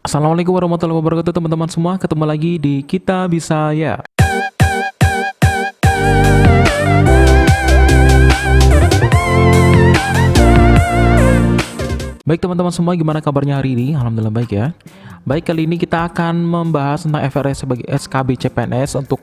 Assalamualaikum warahmatullahi wabarakatuh teman-teman semua. Ketemu lagi di Kita Bisa Ya. Baik teman-teman semua, gimana kabarnya hari ini? Alhamdulillah baik ya. Baik, kali ini kita akan membahas tentang FRS sebagai SKB CPNS untuk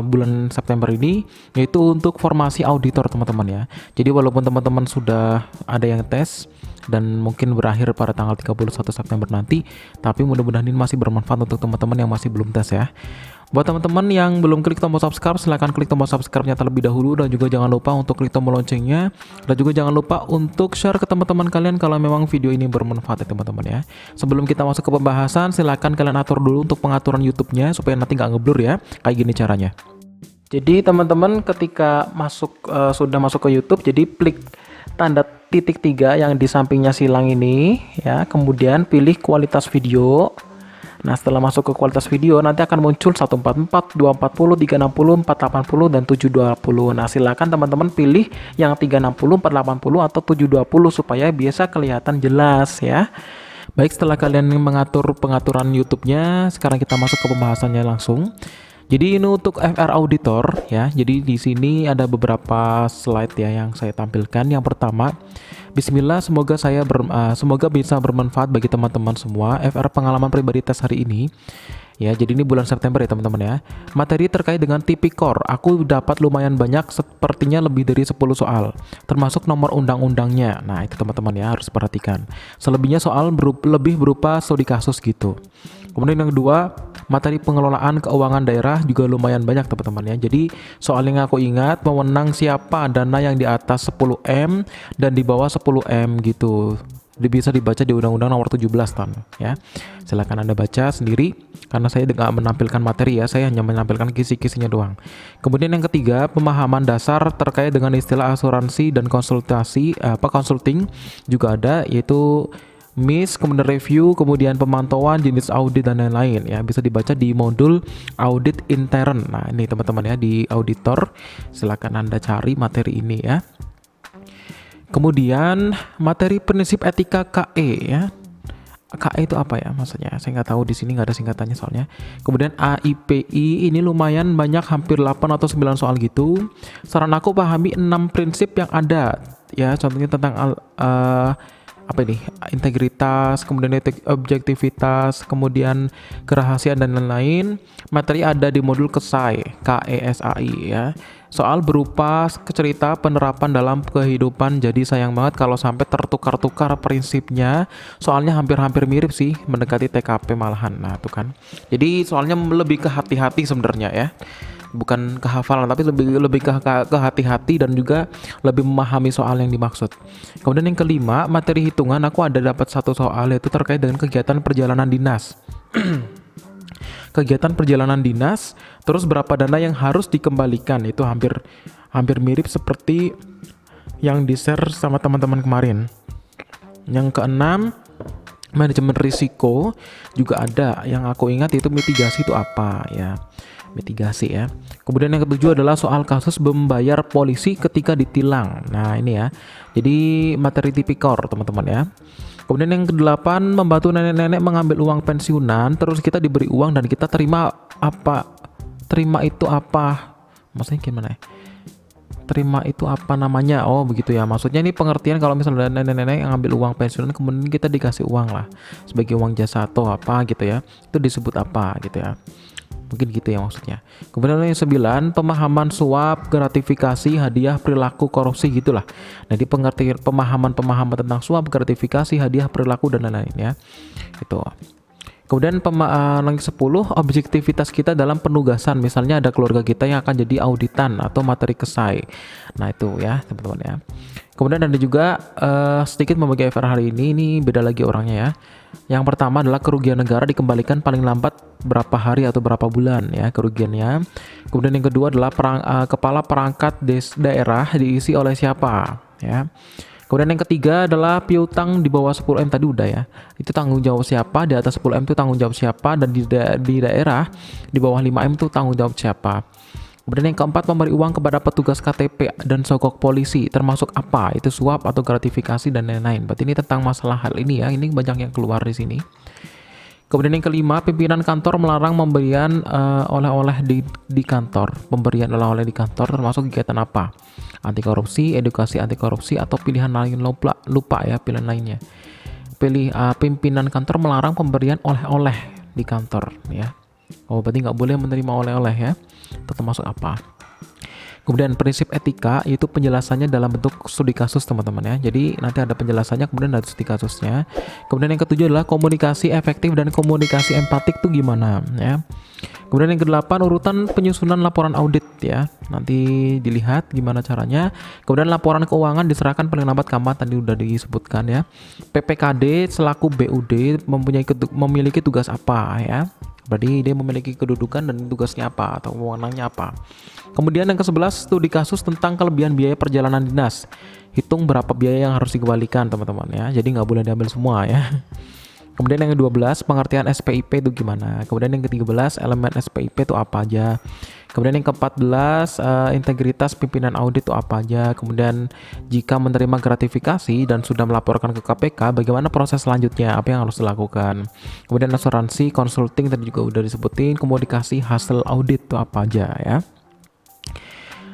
bulan September ini, yaitu untuk formasi auditor teman-teman ya. Jadi walaupun teman-teman sudah ada yang tes dan mungkin berakhir pada tanggal 31 September nanti, tapi mudah-mudahan ini masih bermanfaat untuk teman-teman yang masih belum tes ya. Buat teman-teman yang belum klik tombol subscribe, silahkan klik tombol subscribe-nya terlebih dahulu, dan juga jangan lupa untuk klik tombol loncengnya, dan juga jangan lupa untuk share ke teman-teman kalian kalau memang video ini bermanfaat ya teman-teman ya. Sebelum kita masuk ke pembahasan, silahkan kalian atur dulu untuk pengaturan YouTube-nya supaya nanti nggak ngeblur ya. Kayak gini caranya. Jadi teman-teman ketika sudah masuk ke YouTube, jadi klik tanda titik 3 yang di sampingnya silang ini ya, kemudian pilih kualitas video. Nah, setelah masuk ke kualitas video, nanti akan muncul 144, 240, 360, 480, dan 720. Nah, silakan teman-teman pilih yang 360, 480, atau 720 supaya bisa kelihatan jelas ya. Baik, setelah kalian mengatur pengaturan YouTube-nya, sekarang kita masuk ke pembahasannya langsung. Jadi ini untuk FR Auditor ya. Jadi di sini ada beberapa slide ya yang saya tampilkan. Yang pertama, Bismillah, semoga bisa bermanfaat bagi teman-teman semua. FR pengalaman pribadi tes hari ini. Ya, jadi ini bulan September ya teman-teman ya. Materi terkait dengan Tipikor, aku dapat lumayan banyak, sepertinya lebih dari 10 soal, termasuk nomor undang-undangnya. Nah, itu teman-teman ya harus perhatikan. Selebihnya soal lebih berupa studi kasus gitu. Kemudian yang kedua, materi pengelolaan keuangan daerah juga lumayan banyak teman-teman ya. Jadi soal yang aku ingat, pemenang siapa, dana yang di atas 10M dan di bawah 10M gitu. Bisa dibaca di Undang-Undang Nomor 17 tahun ya. Silakan Anda baca sendiri karena saya tidak menampilkan materi ya, saya hanya menampilkan kisi-kisinya doang. Kemudian yang ketiga, pemahaman dasar terkait dengan istilah asuransi dan consulting juga ada, yaitu MIS, kemudian review, kemudian pemantauan, jenis audit dan lain-lain ya. Bisa dibaca di modul audit intern. Nah, ini teman-teman ya di auditor. Silakan Anda cari materi ini ya. Kemudian materi prinsip etika KE ya. KE itu apa ya maksudnya? Saya nggak tahu, di sini nggak ada singkatannya soalnya. Kemudian AIPI ini lumayan banyak, hampir 8 atau 9 soal gitu. Saran aku pahami 6 prinsip yang ada ya. Contohnya tentang integritas, kemudian objektivitas, kemudian kerahasiaan dan lain-lain. Materi ada di modul KESAI ya. Soal berupa cerita penerapan dalam kehidupan, jadi sayang banget kalau sampai tertukar-tukar prinsipnya. Soalnya hampir-hampir mirip sih, mendekati TKP malahan. Nah, itu kan. Jadi soalnya lebih ke hati-hati sebenarnya ya. Bukan kehafalan, tapi lebih ke hati-hati dan juga lebih memahami soal yang dimaksud. Kemudian yang kelima, materi hitungan, aku ada dapat satu soal yaitu terkait dengan kegiatan perjalanan dinas. Kegiatan perjalanan dinas, terus berapa dana yang harus dikembalikan, itu hampir mirip seperti yang di-share sama teman-teman kemarin. Yang keenam, manajemen risiko juga ada, yang aku ingat itu mitigasi itu apa ya. Mitigasi ya. Kemudian yang ketujuh adalah soal kasus membayar polisi ketika ditilang. Nah, ini ya. Jadi materi tipikor teman-teman ya. Kemudian yang kedelapan, membantu nenek-nenek mengambil uang pensiunan, terus kita diberi uang dan kita terima apa? Terima itu apa? Maksudnya gimana ya? Terima itu apa namanya? Oh, begitu ya. Maksudnya ini pengertian kalau misalnya nenek-nenek yang ambil uang pensiunan kemudian kita dikasih uang lah sebagai uang jasa atau apa gitu ya. Itu disebut apa gitu ya. Mungkin gitu ya maksudnya. Kemudian yang 9, pemahaman suap, gratifikasi, hadiah, perilaku korupsi gitulah. Nah, di pengertian pemahaman tentang suap, gratifikasi, hadiah, perilaku dan lain-lain ya. Itu. Kemudian yang 10, objektivitas kita dalam penugasan. Misalnya ada keluarga kita yang akan jadi auditan atau materi kesai. Nah, itu ya teman-teman ya. Kemudian ada juga sedikit membagi FR hari ini beda lagi orangnya ya. Yang pertama adalah kerugian negara dikembalikan paling lambat berapa hari atau berapa bulan ya kerugiannya. Kemudian yang kedua adalah kepala perangkat daerah diisi oleh siapa ya. Kemudian yang ketiga adalah piutang di bawah 10M tadi udah ya. Itu tanggung jawab siapa, di atas 10M itu tanggung jawab siapa, dan di daerah di bawah 5M itu tanggung jawab siapa. Kemudian yang keempat, memberi uang kepada petugas KTP dan sogok polisi, termasuk apa? Itu suap atau gratifikasi dan lain-lain. Berarti ini tentang masalah hal ini ya. Ini banyak yang keluar di sini. Kemudian yang kelima, pimpinan kantor melarang pemberian oleh-oleh di kantor. Pemberian oleh-oleh di kantor termasuk kegiatan apa? Anti korupsi, edukasi anti korupsi, atau pilihan lain. Lupa ya pilihan lainnya. Pimpinan kantor melarang pemberian oleh-oleh di kantor ya. Oh, berarti nggak boleh menerima oleh-oleh ya. Itu termasuk apa? Kemudian prinsip etika itu penjelasannya dalam bentuk studi kasus teman-teman ya. Jadi nanti ada penjelasannya, kemudian ada studi kasusnya. Kemudian yang ketujuh adalah komunikasi efektif dan komunikasi empatik itu gimana ya. Kemudian yang kedelapan, urutan penyusunan laporan audit ya. Nanti dilihat gimana caranya. Kemudian laporan keuangan diserahkan paling lambat kapan, tadi udah disebutkan ya. PPKD selaku BUD memiliki tugas apa ya. Berarti dia memiliki kedudukan dan tugasnya apa atau wewenangnya apa. Kemudian yang ke-11, studi kasus tentang kelebihan biaya perjalanan dinas. Hitung berapa biaya yang harus dikembalikan teman-teman ya. Jadi nggak boleh diambil semua ya. Kemudian yang ke-12, pengertian SPIP itu gimana. Kemudian yang ke-13, elemen SPIP itu apa aja. Kemudian yang ke-14, integritas pimpinan audit itu apa aja. Kemudian jika menerima gratifikasi dan sudah melaporkan ke KPK, bagaimana proses selanjutnya, apa yang harus dilakukan. Kemudian asuransi, consulting tadi juga udah disebutin. Komunikasi hasil audit itu apa aja ya.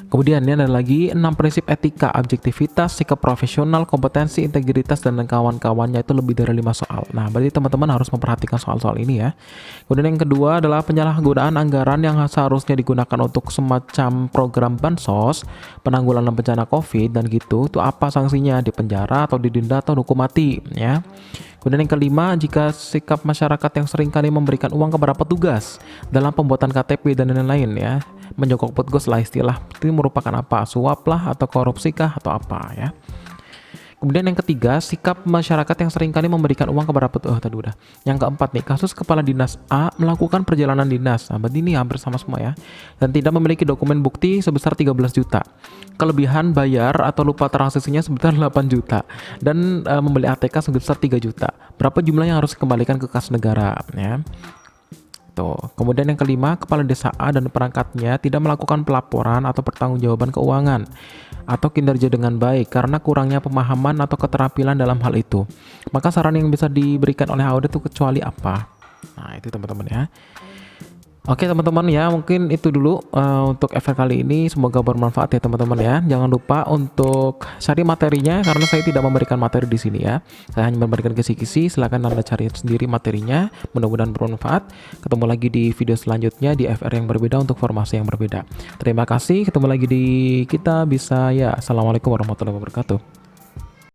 Kemudian ini ada lagi 6 prinsip etika, objektivitas, sikap profesional, kompetensi, integritas, dan kawan-kawannya itu lebih dari 5 soal. Nah, berarti teman-teman harus memperhatikan soal-soal ini ya. Kemudian yang kedua adalah penyalahgunaan anggaran yang seharusnya digunakan untuk semacam program bansos, penanggulangan bencana COVID dan gitu. Itu apa sanksinya? Dipenjara atau didenda atau hukum mati ya. Kemudian yang kelima, jika sikap masyarakat yang seringkali memberikan uang kepada petugas dalam pembuatan KTP dan lain-lain ya, menjogok petugas lah istilah, itu merupakan apa? Suap lah atau korupsi kah atau apa ya. Kemudian yang ketiga, sikap masyarakat yang seringkali memberikan uang kepada petugas. Tadi udah. Yang keempat nih, kasus kepala dinas A melakukan perjalanan dinas. Nah, berarti ini hampir sama semua ya. Dan tidak memiliki dokumen bukti sebesar 13 juta. Kelebihan bayar atau lupa transaksinya sebesar 8 juta. Dan membeli ATK sebesar 3 juta. Berapa jumlah yang harus dikembalikan ke kas negara ya. Kemudian yang kelima, kepala desa A dan perangkatnya tidak melakukan pelaporan atau pertanggungjawaban keuangan atau kinerja dengan baik karena kurangnya pemahaman atau keterampilan dalam hal itu. Maka saran yang bisa diberikan oleh audit itu kecuali apa? Nah, itu teman-teman ya. Oke teman-teman ya, mungkin itu dulu untuk FR kali ini. Semoga bermanfaat ya teman-teman ya. Jangan lupa untuk cari materinya karena saya tidak memberikan materi di sini ya. Saya hanya memberikan kisi-kisi. Silahkan Anda cari sendiri materinya. Mudah-mudahan bermanfaat. Ketemu lagi di video selanjutnya di FR yang berbeda untuk formasi yang berbeda. Terima kasih. Ketemu lagi di Kita Bisa Ya. Assalamualaikum warahmatullahi wabarakatuh.